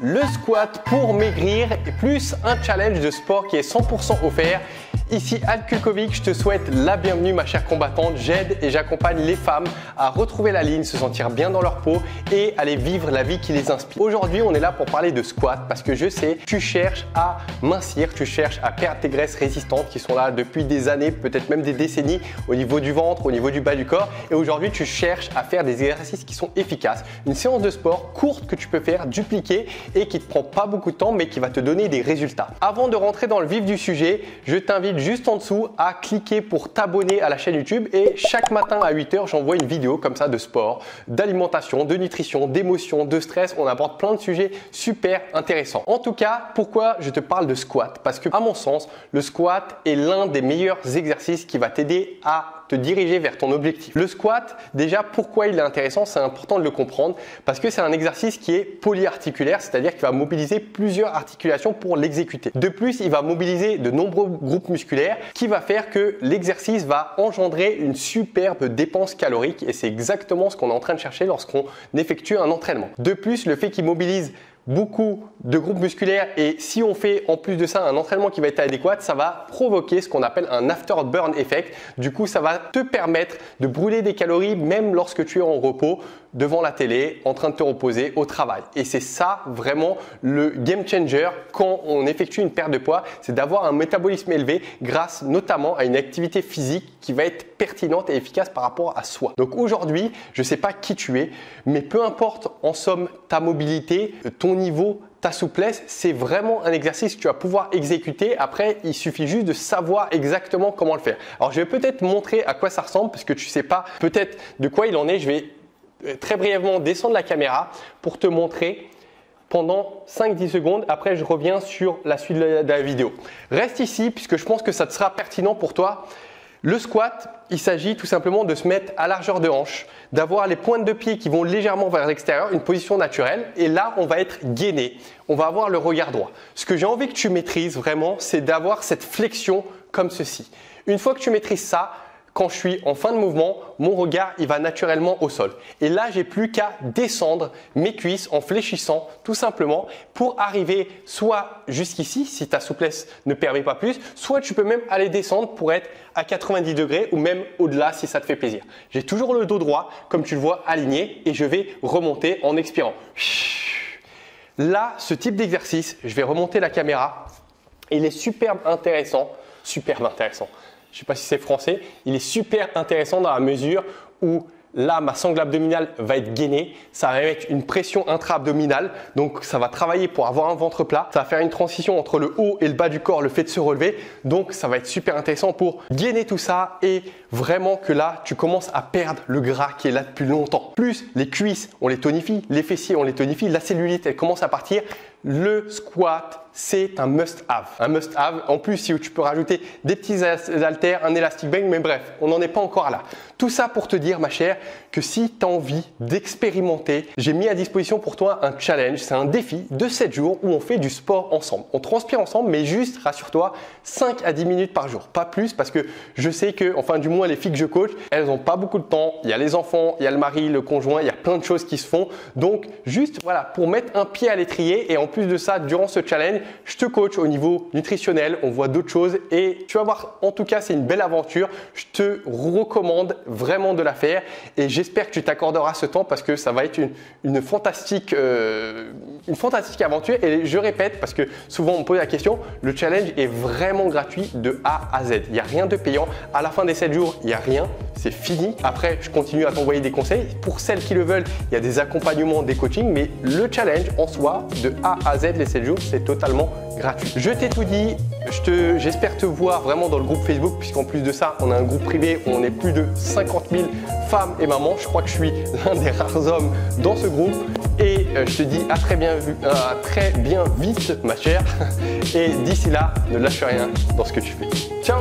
Le squat pour maigrir et plus un challenge de sport qui est 100% offert. Ici Al Kulkovic, je te souhaite la bienvenue ma chère combattante. J'aide et j'accompagne les femmes à retrouver la ligne, se sentir bien dans leur peau et aller vivre la vie qui les inspire. Aujourd'hui, on est là pour parler de squat parce que je sais, tu cherches à mincir, tu cherches à perdre tes graisses résistantes qui sont là depuis des années, peut-être même des décennies au niveau du ventre, au niveau du bas du corps. Et aujourd'hui, tu cherches à faire des exercices qui sont efficaces. Une séance de sport courte que tu peux faire, dupliquer et qui ne te prend pas beaucoup de temps mais qui va te donner des résultats. Avant de rentrer dans le vif du sujet, je t'invite juste en dessous à cliquer pour t'abonner à la chaîne YouTube et chaque matin à 8 h, j'envoie une vidéo comme ça de sport, d'alimentation, de nutrition, d'émotion, de stress. On aborde plein de sujets super intéressants. En tout cas, pourquoi je te parle de squat? Parce que à mon sens, le squat est l'un des meilleurs exercices qui va t'aider à te diriger vers ton objectif. Le squat, déjà, pourquoi il est intéressant? C'est important de le comprendre parce que c'est un exercice qui est polyarticulaire, c'est-à-dire qu'il va mobiliser plusieurs articulations pour l'exécuter. De plus, il va mobiliser de nombreux groupes musculaires qui va faire que l'exercice va engendrer une superbe dépense calorique et c'est exactement ce qu'on est en train de chercher lorsqu'on effectue un entraînement. De plus, le fait qu'il mobilise beaucoup de groupes musculaires et si on fait en plus de ça un entraînement qui va être adéquat, ça va provoquer ce qu'on appelle un afterburn effect. Du coup, ça va te permettre de brûler des calories même lorsque tu es en repos devant la télé, en train de te reposer au travail. Et c'est ça vraiment le game changer quand on effectue une perte de poids, c'est d'avoir un métabolisme élevé grâce notamment à une activité physique qui va être pertinente et efficace par rapport à soi. Donc aujourd'hui, je ne sais pas qui tu es, mais peu importe en somme ta mobilité, ton niveau, ta souplesse, c'est vraiment un exercice que tu vas pouvoir exécuter. Après, il suffit juste de savoir exactement comment le faire. Alors, je vais peut-être montrer à quoi ça ressemble parce que tu ne sais pas peut-être de quoi il en est. Je vais très brièvement descendre la caméra pour te montrer pendant 5-10 secondes. Après, je reviens sur la suite de la vidéo. Reste ici puisque je pense que ça te sera pertinent pour toi. Le squat, il s'agit tout simplement de se mettre à largeur de hanche, d'avoir les pointes de pied qui vont légèrement vers l'extérieur, une position naturelle. Et là, on va être gainé. On va avoir le regard droit. Ce que j'ai envie que tu maîtrises vraiment, c'est d'avoir cette flexion comme ceci. Une fois que tu maîtrises ça, quand je suis en fin de mouvement, mon regard il va naturellement au sol. Et là, j'ai plus qu'à descendre mes cuisses en fléchissant tout simplement pour arriver soit jusqu'ici si ta souplesse ne permet pas plus, soit tu peux même aller descendre pour être à 90 degrés ou même au-delà si ça te fait plaisir. J'ai toujours le dos droit comme tu le vois aligné et je vais remonter en expirant. Là, ce type d'exercice, je vais remonter la caméra. Il est superbe intéressant. Je ne sais pas si c'est français, il est super intéressant dans la mesure où là, ma sangle abdominale va être gainée, ça va mettre une pression intra-abdominale, donc ça va travailler pour avoir un ventre plat, ça va faire une transition entre le haut et le bas du corps, le fait de se relever, donc ça va être super intéressant pour gainer tout ça et vraiment que là, tu commences à perdre le gras qui est là depuis longtemps. Plus les cuisses, on les tonifie, les fessiers, on les tonifie, la cellulite, elle commence à partir. Le squat, c'est un must-have. Un must-have. En plus, si tu peux rajouter des petits haltères, un élastic bang, mais bref, on n'en est pas encore là. Tout ça pour te dire, ma chère, que si tu as envie d'expérimenter, j'ai mis à disposition pour toi un challenge. C'est un défi de 7 jours où on fait du sport ensemble. On transpire ensemble, mais juste, rassure-toi, 5 à 10 minutes par jour. Pas plus parce que je sais que, enfin du moins les filles que je coach, elles n'ont pas beaucoup de temps. Il y a les enfants, il y a le mari, le conjoint, il y a plein de choses qui se font. Donc, juste voilà, pour mettre un pied à l'étrier et en plus de ça, durant ce challenge, je te coach au niveau nutritionnel, on voit d'autres choses et tu vas voir, en tout cas, c'est une belle aventure. Je te recommande vraiment de la faire et j'espère que tu t'accorderas ce temps parce que ça va être une fantastique aventure. Et je répète, parce que souvent on me pose la question, le challenge est vraiment gratuit de A à Z. Il n'y a rien de payant. À la fin des 7 jours, il n'y a rien. C'est fini. Après, je continue à t'envoyer des conseils. Pour celles qui le veulent, il y a des accompagnements, des coachings, mais le challenge en soi, de A à Z, les 7 jours, c'est totalement gratuit. Je t'ai tout dit. J'espère te voir vraiment dans le groupe Facebook, puisqu'en plus de ça, on a un groupe privé où on est plus de 50 000 femmes et mamans. Je crois que je suis l'un des rares hommes dans ce groupe. Et je te dis à très bien vite, ma chère. Et d'ici là, ne lâche rien dans ce que tu fais. Ciao!